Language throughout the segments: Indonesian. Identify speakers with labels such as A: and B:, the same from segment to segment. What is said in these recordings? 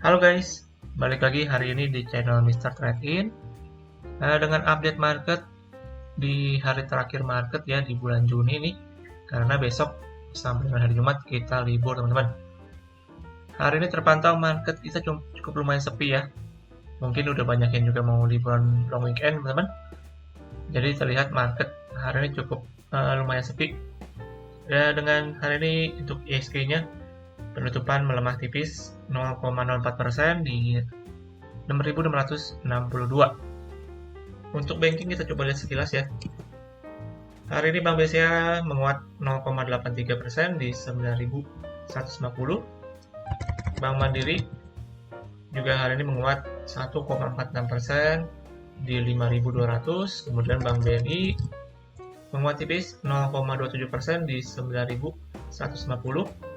A: Halo guys, balik lagi hari ini di channel Mr. Trade In dengan update market di hari terakhir market ya di bulan Juni nih, karena besok sampai dengan hari Jumat kita libur teman-teman. Hari ini terpantau market kita cukup lumayan sepi ya, mungkin udah banyak yang juga mau liburan long weekend teman-teman. Jadi terlihat market hari ini cukup lumayan sepi ya. Dengan hari ini untuk ISG-nya penutupan melemah tipis 0,04% di 6.662. Untuk banking kita coba lihat sekilas ya. Hari ini Bank BCA menguat 0,83% di 9.150. Bank Mandiri juga hari ini menguat 1,46% di 5.200. Kemudian Bank BNI menguat tipis 0,27% di 9.150.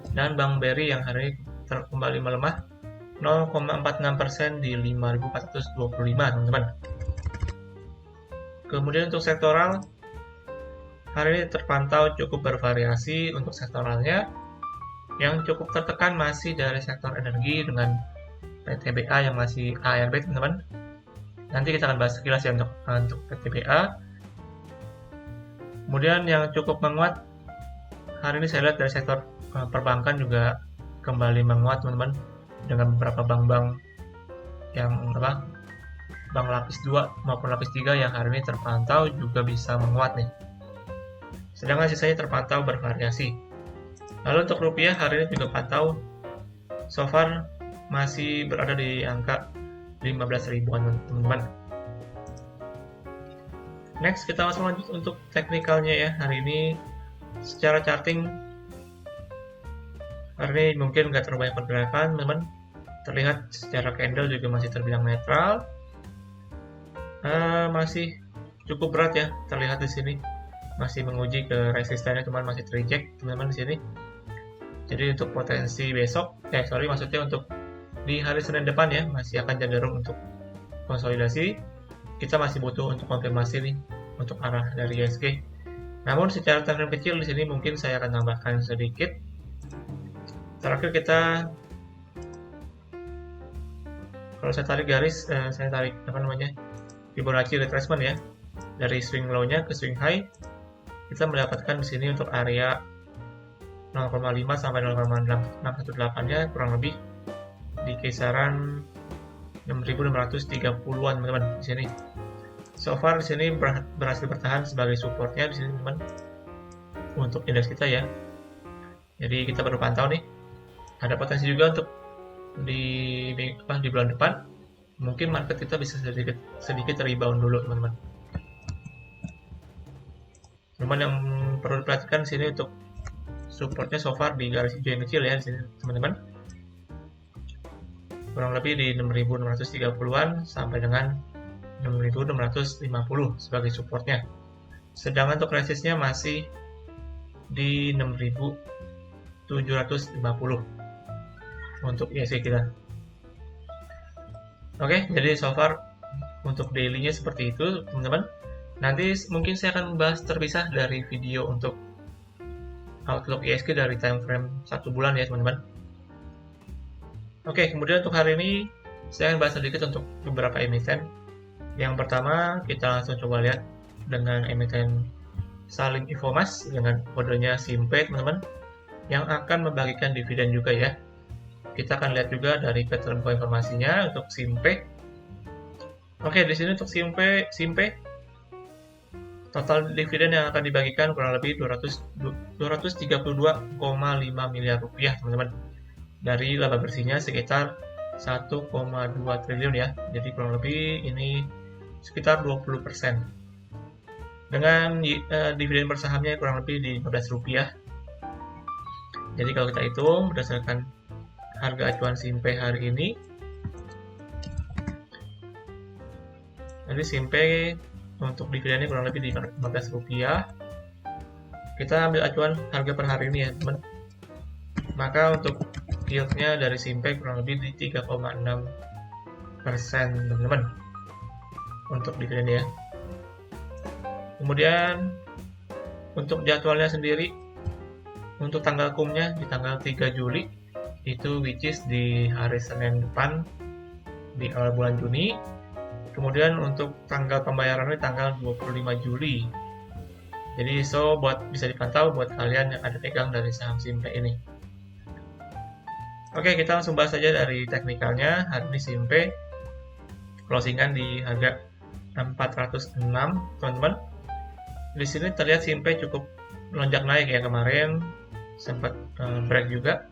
A: Dan Bank BRI yang hari ini kembali melemah 0,46% di 5.425 teman-teman. Kemudian untuk sektoral, hari ini terpantau cukup bervariasi. Untuk sektoralnya yang cukup tertekan masih dari sektor energi dengan PTBA yang masih ARB teman-teman. Nanti kita akan bahas sekilas ya untuk PTBA. Kemudian yang cukup menguat hari ini saya lihat dari sektor perbankan juga kembali menguat teman-teman, dengan beberapa bank-bank yang bank lapis 2 maupun lapis 3 yang hari ini terpantau juga bisa menguat nih. Sedangkan sisanya terpantau bervariasi. Lalu untuk rupiah hari ini juga pantau so far masih berada di angka 15 ribuan teman-teman. Next kita langsung lanjut untuk teknikalnya ya. Hari ini secara charting hari ini mungkin nggak terlalu banyak pergerakan teman-teman. Terlihat secara candle juga masih terbilang netral, masih cukup berat ya. Terlihat di sini masih menguji ke resistennya, cuman masih terreject teman-teman di sini. Jadi untuk potensi besok, maksudnya untuk di hari Senin depan ya, masih akan cenderung untuk konsolidasi. Kita masih butuh untuk konfirmasi nih untuk arah dari ISG. Namun secara trend kecil di sini mungkin saya akan tambahkan sedikit. Terakhir kita, kalau saya tarik garis, saya tarik Fibonacci retracement ya, dari swing low-nya ke swing high, kita mendapatkan di sini untuk area 0,5 sampai 0,618-nya kurang lebih di kisaran 6.630-an teman-teman di sini. So far di sini berhasil bertahan sebagai supportnya di sini teman untuk indeks kita ya. Jadi kita perlu pantau nih. Ada potensi juga untuk di bulan depan mungkin market kita bisa sedikit rebound dulu teman-teman. Cuman yang perlu diperhatikan di sini untuk supportnya so far di garis hijau yang kecil ya di sini teman-teman, kurang lebih di 6.630-an sampai dengan 6.650 sebagai supportnya. Sedangkan untuk resistnya masih di 6.750 untuk ISG kita. Oke, jadi so far untuk daily-nya seperti itu teman-teman. Nanti mungkin saya akan bahas terpisah dari video untuk outlook ISG dari time frame 1 bulan ya teman-teman. Oke, kemudian untuk hari ini saya akan bahas sedikit untuk beberapa emiten. Yang pertama kita langsung coba lihat dengan emiten Salim Infomas dengan kodenya SIMPE teman-teman, yang akan membagikan dividen juga ya. Kita akan lihat juga dari pattern informasinya untuk SIMPE. Oke, di sini untuk SIMPE total dividen yang akan dibagikan kurang lebih 232,5 miliar rupiah teman-teman. Dari laba bersihnya sekitar 1,2 triliun ya. Jadi kurang lebih ini sekitar 20%. Dengan dividen per sahamnya kurang lebih di 15 rupiah. Jadi kalau kita hitung berdasarkan harga acuan SIMPE hari ini, jadi SIMPE untuk dividennya kurang lebih di 15 rupiah. Kita ambil acuan harga per hari ini ya teman. Maka untuk yieldnya dari SIMPE kurang lebih di 3,6% teman-teman untuk dividennya ya. Kemudian untuk jadwalnya sendiri, untuk tanggal kumnya di tanggal 3 Juli itu which is di hari Senin depan di awal bulan Juni. Kemudian untuk tanggal pembayarannya tanggal 25 Juli. Jadi buat bisa dipantau buat kalian yang ada pegang dari saham Simpe ini. Oke, kita langsung bahas saja dari teknikalnya. Hari ini Simpe closingan di harga 406, teman-teman. Di sini terlihat Simpe cukup melonjak naik ya, kemarin sempat break juga.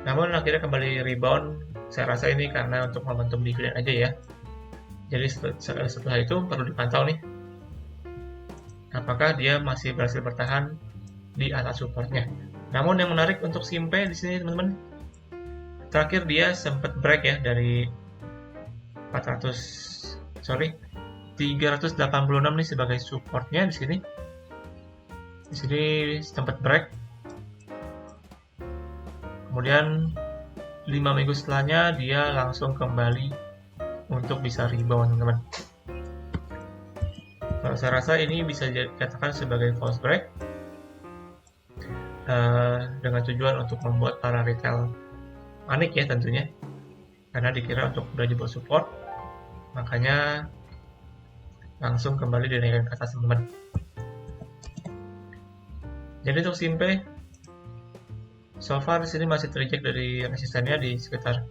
A: Namun akhirnya kembali rebound. Saya rasa ini karena untuk momentum dividen aja ya. Jadi setelah itu perlu dipantau nih, apakah dia masih berhasil bertahan di atas supportnya. Namun yang menarik untuk Simpe di sini teman-teman, terakhir dia sempat break ya dari 386 nih sebagai supportnya di sini. Di sini sempat break. Kemudian 5 minggu setelahnya dia langsung kembali untuk bisa rebound, teman-teman. Saya rasa ini bisa dikatakan sebagai false break dengan tujuan untuk membuat para retail panik ya tentunya, karena dikira untuk udah di bawah support, makanya langsung kembali dinaikkan ke atas, teman-teman. Jadi untuk Simpe so far di sini masih terjejak dari resistennya di sekitar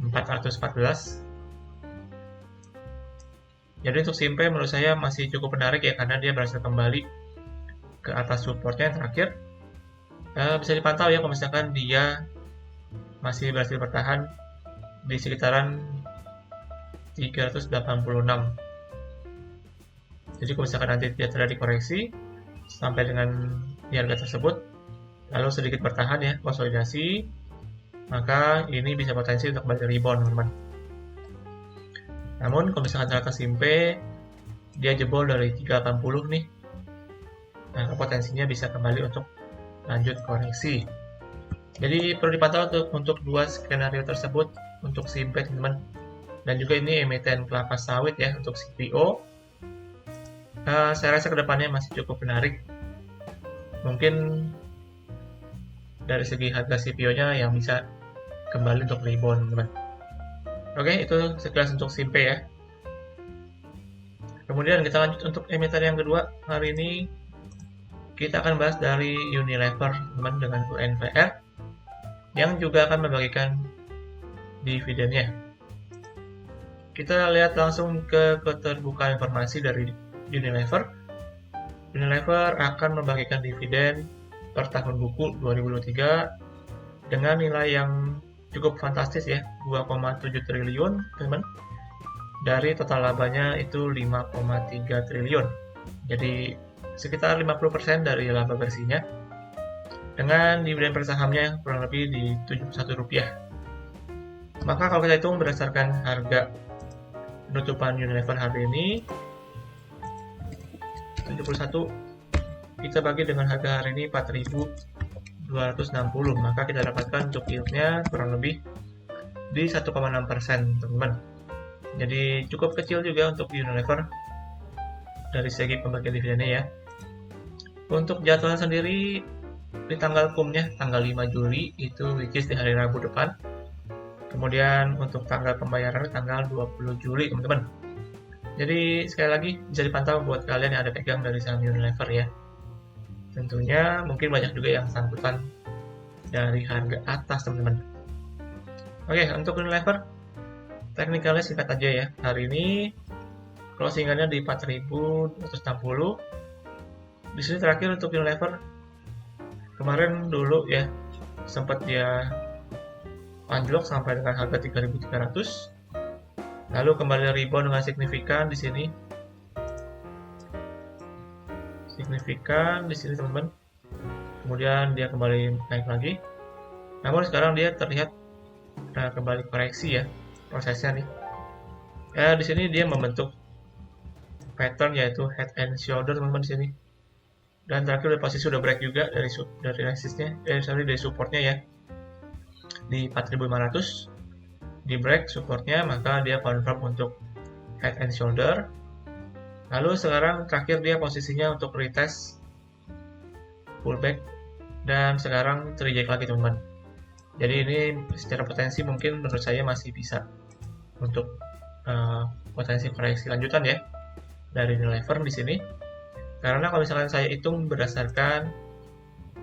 A: 414. Jadi untuk Simpe menurut saya masih cukup menarik ya, karena dia berhasil kembali ke atas supportnya yang terakhir. Bisa dipantau ya kalau misalkan dia masih berhasil bertahan di sekitaran 386. Jadi kalau misalkan nanti dia terjadi koreksi sampai dengan di harga tersebut, lalu sedikit bertahan ya, konsolidasi, maka ini bisa potensi untuk kembali rebound, teman-teman. Namun kalau misalkan ternyata Simpe dia jebol dari 380 nih, nah potensinya bisa kembali untuk lanjut koreksi. Jadi perlu dipantau untuk dua skenario tersebut untuk Simpe, teman-teman. Dan juga ini emiten kelapa sawit ya untuk CPO. Saya rasa kedepannya masih cukup menarik. Mungkin dari segi harga CPO-nya yang bisa kembali untuk rebound, teman-teman. Oke, itu sekilas untuk Simpe ya. Kemudian kita lanjut untuk emiten yang kedua. Hari ini kita akan bahas dari Unilever, teman, dengan UNVR yang juga akan membagikan dividennya. Kita lihat langsung ke keterbukaan informasi dari Unilever. Unilever akan membagikan dividen per tahun buku 2023 dengan nilai yang cukup fantastis ya, 2,7 triliun, teman. Dari total labanya itu 5,3 triliun. Jadi sekitar 50% dari laba bersihnya, dengan dividen per sahamnya kurang lebih di Rp71. Maka kalau kita hitung berdasarkan harga penutupan Unilever hari ini 71, kita bagi dengan harga hari ini 4.260, maka kita dapatkan untuk yield-nya kurang lebih di 1,6%, teman-teman. Jadi cukup kecil juga untuk Unilever dari segi pembagian dividennya ya. Untuk jadwal sendiri di tanggal kumnya tanggal 5 Juli itu which is di hari Rabu depan. Kemudian untuk tanggal pembayaran tanggal 20 Juli, teman-teman. Jadi sekali lagi bisa dipantau buat kalian yang ada pegang dari saham Unilever ya. Tentunya mungkin banyak juga yang sangkutan dari harga atas, teman-teman. Oke, untuk Unilever teknikalnya singkat aja ya. Hari ini closingannya di 4.260. Di sini terakhir untuk Unilever kemarin dulu ya sempat dia anjlok sampai dengan harga 3.300, lalu kembali rebound dengan signifikan di sini. Signifikan di sini, teman-teman. Kemudian dia kembali naik lagi. Namun sekarang dia terlihat kembali koreksi ya prosesnya nih. Ya di sini dia membentuk pattern yaitu head and shoulder, teman-teman di sini. Dan terakhir posisi sudah break juga dari resistnya, dari supportnya ya di 4.500 di break supportnya, maka dia confirm untuk head and shoulder. Lalu sekarang terakhir dia posisinya untuk retest pullback dan sekarang terjejak lagi, teman-teman. Jadi ini secara potensi mungkin menurut saya masih bisa untuk potensi koreksi lanjutan ya dari Unilever di sini. Karena kalau misalkan saya hitung berdasarkan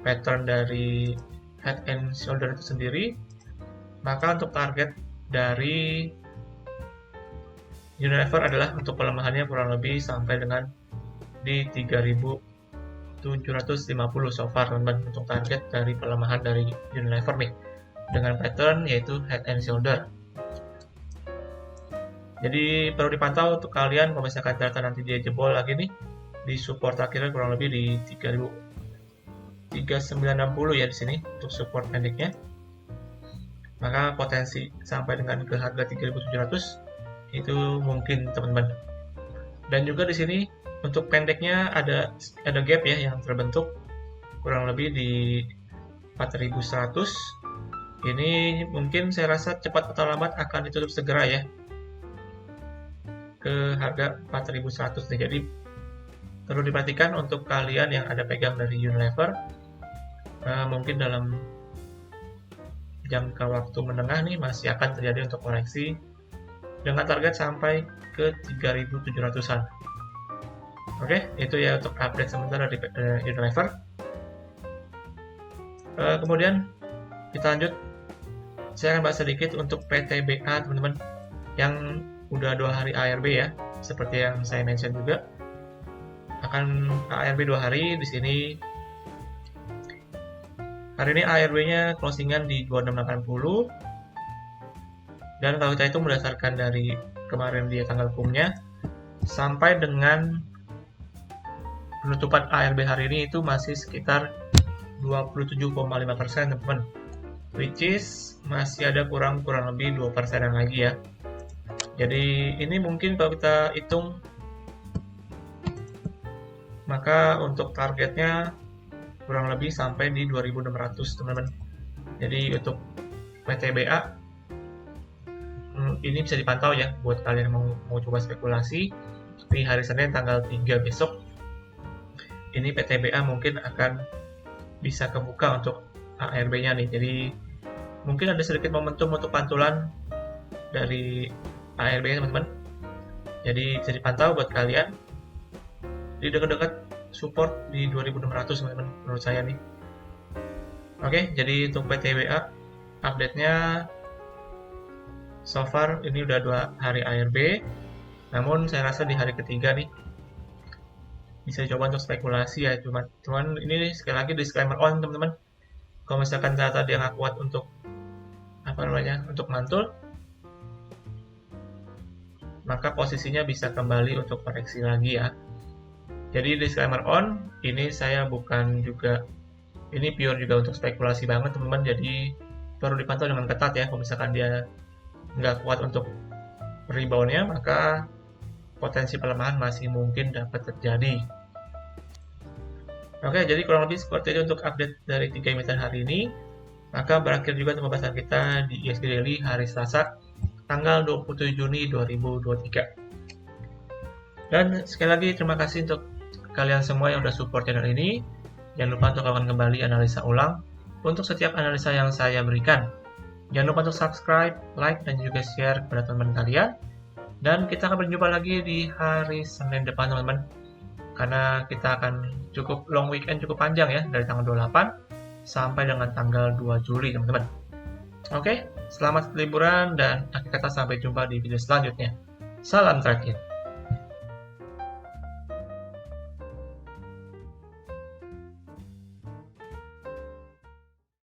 A: pattern dari head and shoulder itu sendiri, maka untuk target dari Unilever adalah untuk pelemahannya kurang lebih sampai dengan di 3.750 so far teman-teman, untuk target dari pelemahan dari Unilever nih dengan pattern yaitu head and shoulder. Jadi perlu dipantau untuk kalian kalau misalkan ternyata nanti dia jebol lagi nih di support akhirnya kurang lebih di 3960 ya di sini untuk support pendeknya. Maka potensi sampai dengan ke harga 3.700 itu mungkin teman-teman. Dan juga di sini untuk pendeknya ada gap ya yang terbentuk kurang lebih di 4.100. Ini mungkin saya rasa cepat atau lambat akan ditutup segera ya ke harga 4.100 nih. Jadi perlu diperhatikan untuk kalian yang ada pegang dari Unilever, mungkin dalam jangka waktu menengah nih masih akan terjadi untuk koreksi dengan target sampai ke 3.700-an. Oke, itu ya untuk update sementara dari Unilever. Kemudian kita lanjut, saya akan bahas sedikit untuk PTBA teman-teman yang udah 2 hari ARB ya, seperti yang saya mention juga. Akan ARB 2 hari di sini. Hari ini ARB-nya closingan di 2680. Dan kalau kita hitung berdasarkan dari kemarin dia tanggal hukumnya sampai dengan penutupan ARB hari ini itu masih sekitar 27,5% teman-teman. Which is masih ada kurang lebih 2% lagi ya. Jadi ini mungkin kalau kita hitung, maka untuk targetnya kurang lebih sampai di 2.600 teman-teman. Jadi untuk PTBA ini bisa dipantau ya buat kalian yang mau coba spekulasi di hari Senin tanggal 3 besok. Ini PTBA mungkin akan bisa kebuka untuk ARB-nya nih. Jadi mungkin ada sedikit momentum untuk pantulan dari ARB-nya teman-teman. Jadi bisa dipantau buat kalian di dekat-dekat support di 2.600 teman-teman menurut saya nih. Oke, jadi untuk PTBA update-nya so far ini udah 2 hari ARB. Namun saya rasa di hari ketiga nih bisa coba untuk spekulasi ya, cuman ini sekali lagi disclaimer on teman-teman. Kalau misalkan ternyata dia nggak kuat untuk untuk mantul, maka posisinya bisa kembali untuk koreksi lagi ya. Jadi disclaimer on, ini saya bukan juga, ini pure juga untuk spekulasi banget teman-teman. Jadi perlu dipantau dengan ketat ya. Kalau misalkan dia nggak kuat untuk reboundnya, maka potensi pelemahan masih mungkin dapat terjadi. Oke, jadi kurang lebih seperti itu untuk update dari 3 emiten hari ini. Maka berakhir juga pembahasan kita di ISG Daily hari Selasa tanggal 27 Juni 2023. Dan sekali lagi terima kasih untuk kalian semua yang udah support channel ini. Jangan lupa untuk lakukan kembali analisa ulang untuk setiap analisa yang saya berikan. Jangan lupa untuk subscribe, like, dan juga share kepada teman-teman kalian. Dan kita akan berjumpa lagi di hari Senin depan teman-teman. Karena kita akan cukup long weekend, cukup panjang ya, dari tanggal 28 sampai dengan tanggal 2 Juli teman-teman. Oke, selamat liburan dan akhir kata sampai jumpa di video selanjutnya. Salam tracking.